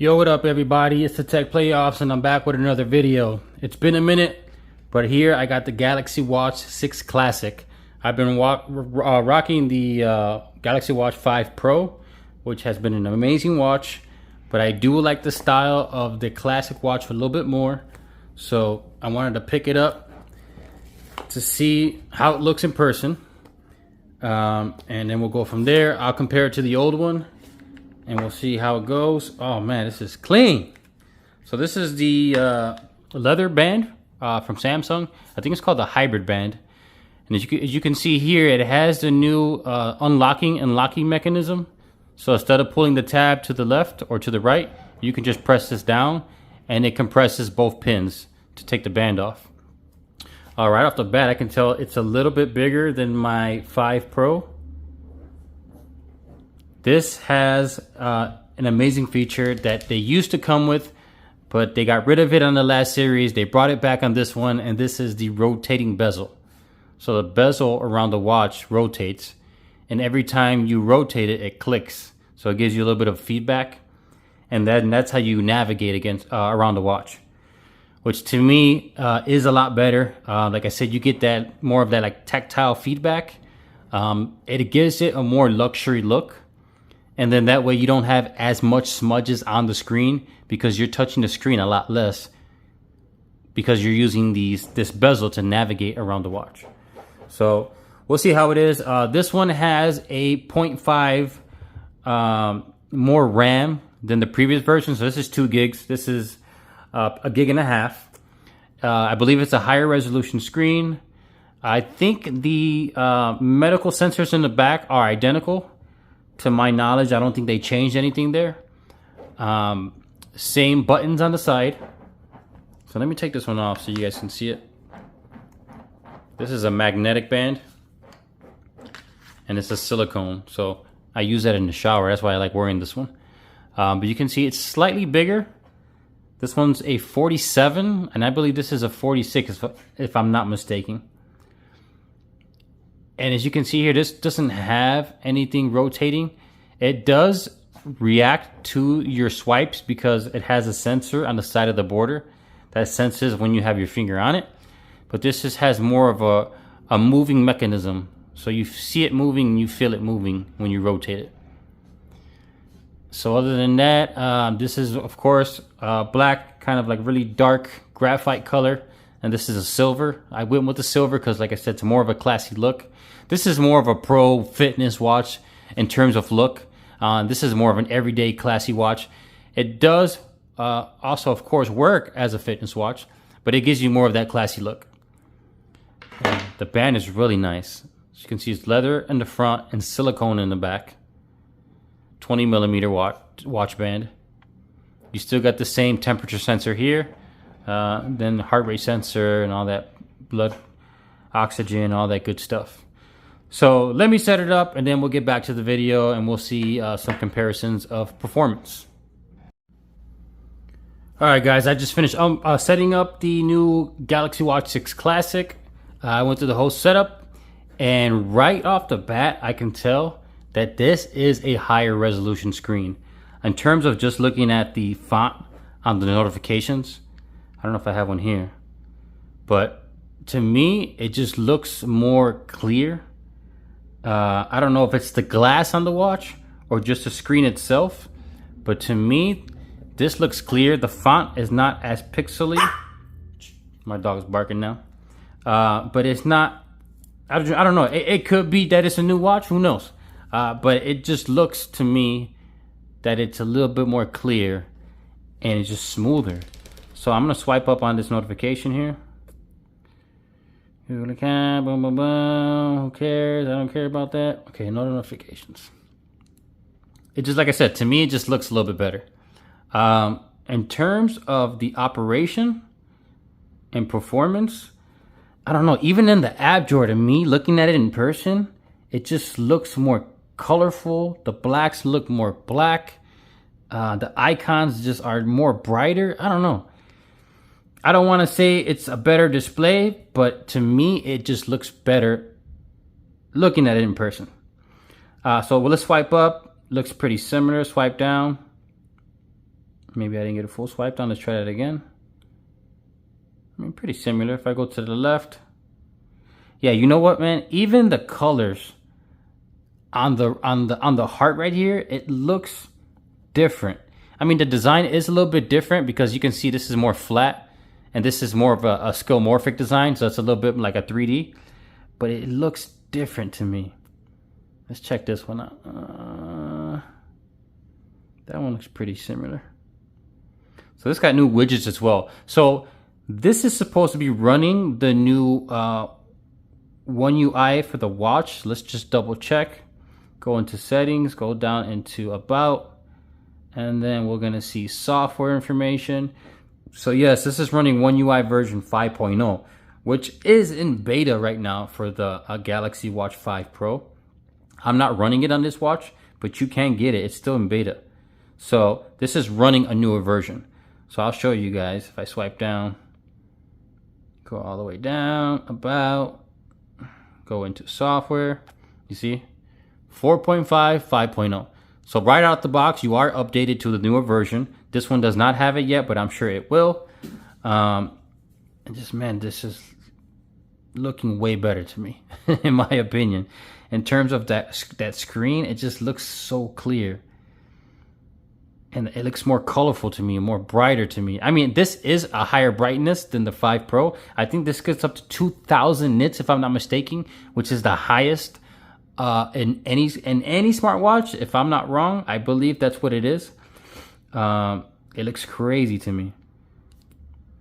Yo, what up everybody? It's the Tech Playoffs and I'm back with another video. It's been a minute, but here I got the Galaxy Watch 6 Classic. I've been rocking the Galaxy Watch 5 Pro, which has been an amazing watch, but I do like the style of the Classic watch a little bit more. So I wanted to pick it up to see how it looks in person. And then we'll go from there. I'll compare it to the old one and we'll see how it goes. Oh man, this is clean. So this is the leather band from Samsung. I think it's called the hybrid band. And as you can see here, it has the new unlocking and locking mechanism. So instead of pulling the tab to the left or to the right, you can just press this down and it compresses both pins to take the band off. Right off the bat, I can tell it's a little bit bigger than my 5 Pro. This has an amazing feature that they used to come with, but they got rid of it on the last series. They brought it back on this one, and this is the rotating bezel. So the bezel around the watch rotates, and every time you rotate it, it clicks. So it gives you a little bit of feedback, and that's how you navigate around the watch, which to me is a lot better. Like I said, you get that more of that like tactile feedback. It gives it a more luxury look. And then that way you don't have as much smudges on the screen because you're touching the screen a lot less because you're using this bezel to navigate around the watch. So we'll see how it is. This one has a 0.5 more RAM than the previous version. So this is 2 gigs. This is a gig and a half. I believe it's a higher resolution screen. I think the medical sensors in the back are identical. To my knowledge, I don't think they changed anything there. Same buttons on the side. So let me take this one off so you guys can see it. This is a magnetic band. And it's a silicone. So I use that in the shower. That's why I like wearing this one. But you can see it's slightly bigger. This one's a 47. And I believe this is a 46 if I'm not mistaken. And as you can see here, this doesn't have anything rotating. It does react to your swipes because it has a sensor on the side of the border that senses when you have your finger on it. But this just has more of a moving mechanism. So you see it moving and you feel it moving when you rotate it. So other than that, this is of course black, kind of like really dark graphite color. And this is a silver. I went with the silver because, like I said, it's more of a classy look. This is more of a pro fitness watch in terms of look. This is more of an everyday classy watch. It does also, of course, work as a fitness watch, but it gives you more of that classy look. And the band is really nice. As you can see, it's leather in the front and silicone in the back. 20 millimeter watch band. You still got the same temperature sensor here. Then the heart rate sensor and all that, blood oxygen, all that good stuff. So let me set it up and then we'll get back to the video and we'll see some comparisons of performance. Alright guys, I just finished setting up the new Galaxy Watch 6 Classic. I went through the whole setup and right off the bat I can tell that this is a higher resolution screen. In terms of just looking at the font on the notifications, I don't know if I have one here, but to me, it just looks more clear. I don't know if it's the glass on the watch or just the screen itself, but to me, this looks clear. The font is not as pixely. My dog's barking now. But it's not, I don't know. It could be that it's a new watch, who knows? But it just looks to me that it's a little bit more clear and it's just smoother. So I'm gonna swipe up on this notification here. Boom, boom, boom. Who cares? I don't care about that. Okay, no notifications. It just, like I said, to me, it just looks a little bit better. In terms of the operation and performance, I don't know. Even in the app drawer, to me, looking at it in person, it just looks more colorful. The blacks look more black. The icons just are more brighter. I don't know. I don't want to say it's a better display, but to me, it just looks better looking at it in person. So let's swipe up. Looks pretty similar. Swipe down. Maybe I didn't get a full swipe down. Let's try that again. I mean, pretty similar. If I go to the left, yeah, you know what, man? Even the colors on the heart right here, it looks different. I mean, the design is a little bit different because you can see this is more flat and this is more of a skeuomorphic design, so it's a little bit like a 3D, but it looks different to me. Let's check this one out. That one looks pretty similar. So this got new widgets as well. So this is supposed to be running the new One UI for the watch. Let's just double check. Go into settings, go down into about, and then we're gonna see software information. So yes, this is running One UI version 5.0, which is in beta right now for the Galaxy Watch 5 Pro. I'm not running it on this watch, but you can get it. It's still in beta. So this is running a newer version. So I'll show you guys. If I swipe down, go all the way down, about, go into software, you see 4.5, 5.0. So right out the box, you are updated to the newer version. This one does not have it yet, but I'm sure it will. And just, man, this is looking way better to me, in my opinion. In terms of that screen, it just looks so clear. And it looks more colorful to me, more brighter to me. I mean, this is a higher brightness than the 5 Pro. I think this gets up to 2,000 nits, if I'm not mistaken, which is the highest in any smartwatch. If I'm not wrong, I believe that's what it is. It looks crazy to me.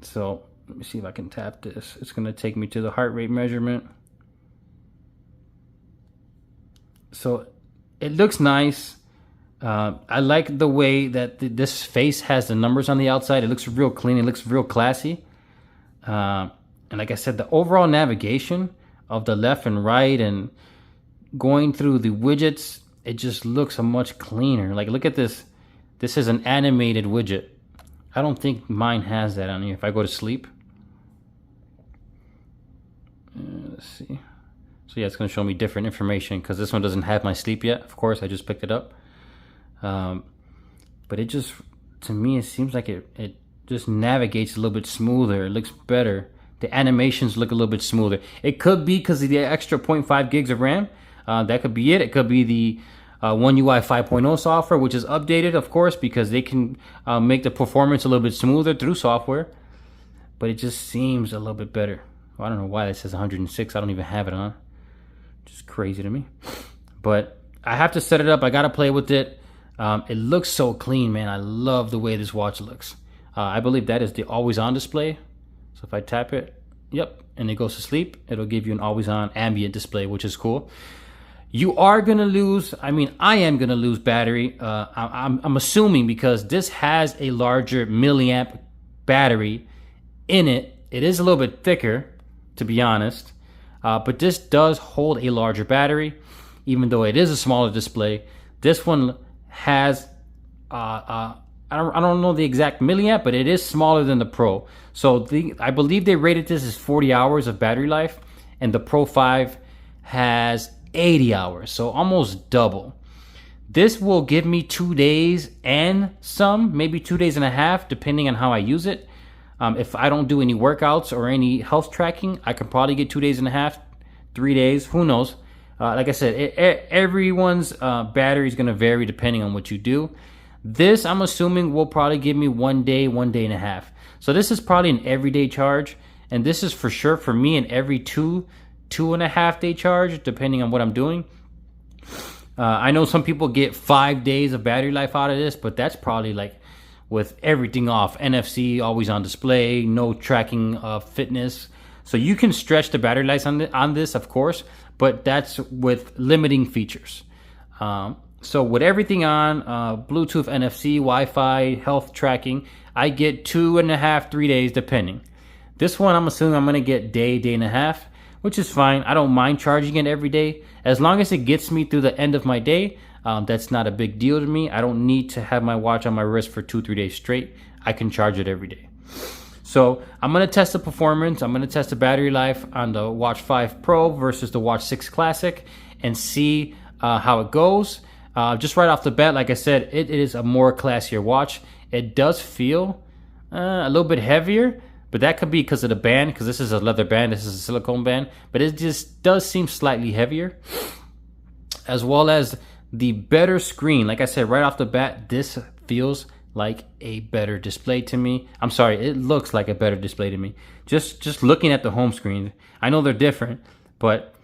So let me see if I can tap this. It's gonna take me to the heart rate measurement. So it looks nice. I like the way that this face has the numbers on the outside. It looks real clean. It looks real classy. And like I said, the overall navigation of the left and right and going through the widgets, it just looks much cleaner. Like, look at this. This is an animated widget. I don't think mine has that on here. If I go to sleep. Let's see. So yeah, it's going to show me different information because this one doesn't have my sleep yet. Of course, I just picked it up. But it just, to me, it seems like it just navigates a little bit smoother. It looks better. The animations look a little bit smoother. It could be because of the extra 0.5 gigs of RAM. That could be it. It could be the One UI 5.0 software, which is updated, of course, because they can make the performance a little bit smoother through software. But it just seems a little bit better. Well, I don't know why it says 106. I don't even have it on. Just crazy to me. But I have to set it up. I got to play with it. It looks so clean, man. I love the way this watch looks. I believe that is the always-on display. So if I tap it, yep, and it goes to sleep, it'll give you an always-on ambient display, which is cool. You are going to lose, I mean, I am going to lose battery. I'm assuming because this has a larger milliamp battery in it. It is a little bit thicker, to be honest. But this does hold a larger battery, even though it is a smaller display. This one has I don't know the exact milliamp, but it is smaller than the Pro. So I believe they rated this as 40 hours of battery life, and the Pro 5 has 80 hours, so almost double. This will give me 2 days and some, maybe 2 days and a half, depending on how I use it. If I don't do any workouts or any health tracking, I can probably get 2 days and a half, 3 days, who knows. Like I said, everyone's battery is going to vary depending on what you do. This, I'm assuming, will probably give me 1 day, 1 day and a half. So this is probably an everyday charge. And this is for sure for me an every 2.5 day charge, depending on what I'm doing. I know some people get 5 days of battery life out of this, but that's probably like with everything off. NFC, always on display, no tracking of fitness. So you can stretch the battery life on this, of course, but that's with limiting features. So with everything on, Bluetooth, NFC, Wi-Fi, health tracking, I get 2.5, 3 days depending. This one, I'm assuming I'm going to get day and a half, which is fine. I don't mind charging it every day. As long as it gets me through the end of my day, that's not a big deal to me. I don't need to have my watch on my wrist for 2-3 days straight. I can charge it every day. So I'm going to test the performance. I'm going to test the battery life on the Watch 5 Pro versus the Watch 6 Classic and see how it goes. Just right off the bat, like I said, it is a more classier watch. It does feel a little bit heavier, but that could be because of the band, because this is a leather band, this is a silicone band, but it just does seem slightly heavier, as well as the better screen. Like I said, right off the bat, this feels like a better display to me. I'm sorry, it looks like a better display to me. Just looking at the home screen, I know they're different, but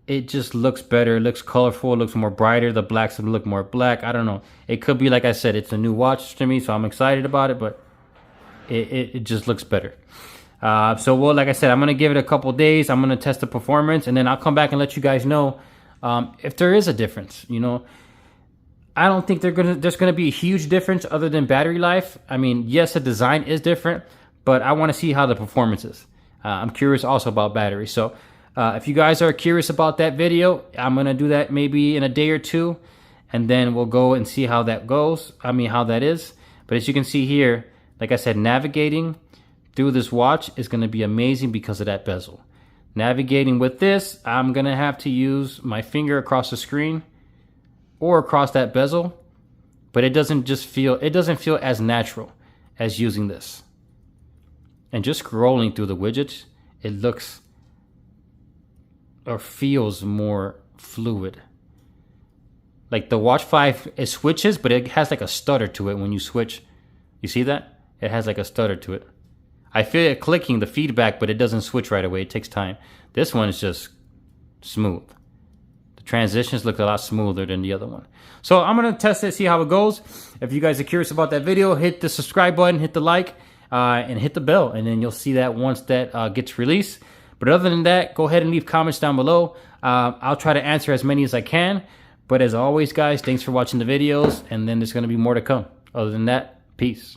it just looks better. It looks colorful, it looks more brighter. The blacks look more black. I don't know. It could be, like I said, it's a new watch to me, so I'm excited about it, but it just looks better. So, well, like I said, I'm going to give it a couple days. I'm going to test the performance, and then I'll come back and let you guys know if there is a difference. You know, I don't think there's going to be a huge difference other than battery life. I mean, yes, the design is different, but I want to see how the performance is. I'm curious also about battery. So if you guys are curious about that video, I'm going to do that maybe in a day or two, and then we'll go and see how that goes. I mean, how that is. But as you can see here, like I said, navigating through this watch is going to be amazing because of that bezel. Navigating with this, I'm going to have to use my finger across the screen or across that bezel, but it doesn't feel as natural as using this. And just scrolling through the widgets, it looks or feels more fluid. Like the Watch 5, it switches, but it has like a stutter to it when you switch. You see that? It has like a stutter to it. I feel it clicking, the feedback, but it doesn't switch right away. It takes time. This one is just smooth. The transitions look a lot smoother than the other one. So I'm going to test it, see how it goes. If you guys are curious about that video, hit the subscribe button, hit the like, and hit the bell. And then you'll see that once that gets released. But other than that, go ahead and leave comments down below. I'll try to answer as many as I can. But as always, guys, thanks for watching the videos. And then there's going to be more to come. Other than that, peace.